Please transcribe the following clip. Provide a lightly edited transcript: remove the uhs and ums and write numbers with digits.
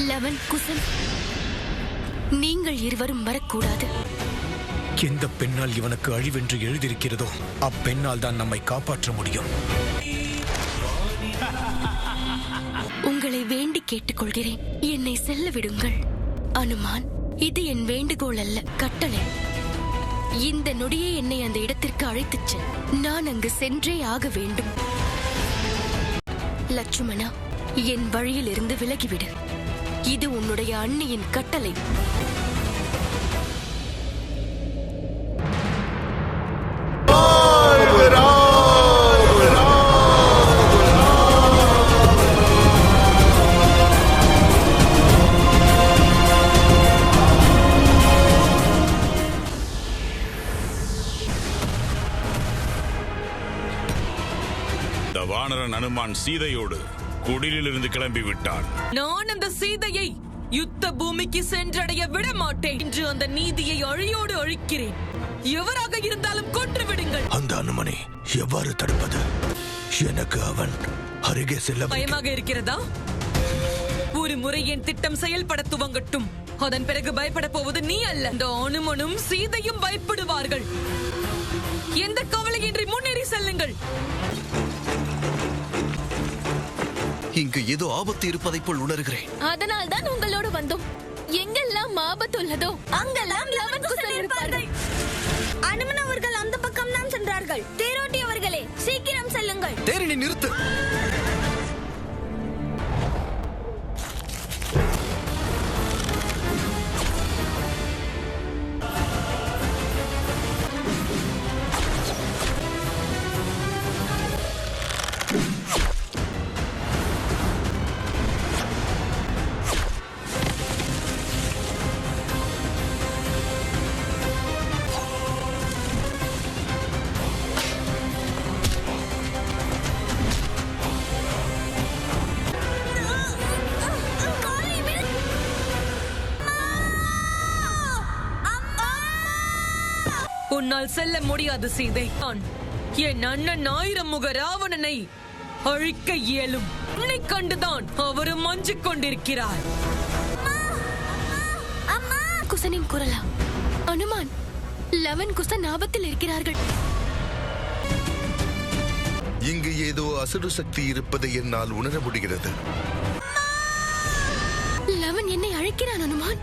Eleven, Kusan, நீங்கள் இருவரும் வரக்கூடாது. எந்த பெண்ணால் இவனுக்கு அழிவென்று எழுதியிருக்கிறதோ அப்பெண்ணால் தான் நம்மை காப்பாற்ற முடியும். உங்களை வேண்டி கேட்டுக்கொள்கிறேன், என்னை செல்ல விடுங்கள். அனுமான், இது என் வேண்டுகோள் அல்ல, கட்டளை. இந்த நொடியே என்னை அந்த இடத்திற்கு அழைத்துச் செல். நான் அங்கு சென்றே ஆக வேண்டும். லட்சுமணா, என் வழியில் இருந்து விலகிவிடு. இது உன்னுடைய அண்ணியின் கட்டளை. வானரன் அனுமான் சீதையோடு குடிலிலிருந்து கிளம்பி விட்டான். நான் அந்த சீதையை யுத்த பூமிக்கு சென்றடைய விட மாட்டேன். இன்று அந்த நீதியை அழியோடு அழிக்கிறேன். எவராக இருந்தாலும் கொன்று விடுங்கள். அந்த அனுமனை எவ்வாறு தடுப்பது? எனக்கு அவன் அருகே செல்ல பயமாக இருக்கிறதா? ஒரு முறை என் திட்டம் செயல்பட துவங்கட்டும். அதன் பிறகு பயப்பட போவது நீ அல்ல, அந்த அனுமனும் சீதையும் பயப்படுவார்கள். எந்த கவலையின்றி முன்னேறி செல்லுங்கள். இங்கு ஏதோ ஆபத்து இருப்பதை போல் உணர்கிறேன். அதனால் தான் உங்களோடு வந்தோம். எங்கெல்லாம் ஆபத்து உள்ளதோ அங்கெல்லாம் லவன், குசன் இருப்பார்கள். அனுமன் அவர்கள் அந்த பக்கம் தான் சென்றார்கள். தேரோட்டி அவர்களே, சீக்கிரம் செல்லுங்கள். தேரினை நிறுத்து. உன்னால் செல்ல முடியாது சீதை. நான் என் அண்ணன் 1000 முக ராவணனை அழிக்க இயலும். உன்னை கண்டுதான் அவரும் அஞ்சிக் கொண்டிருக்கிறார். குசனின் குரலா? அனுமான், லவன், குசன் ஆபத்தில் இருக்கிறார்கள். இங்கு ஏதோ அசுர சக்தி இருப்பதை என்னால் உணர முடிகிறது. லவன் என்னை அழைக்கிறான். அனுமான்,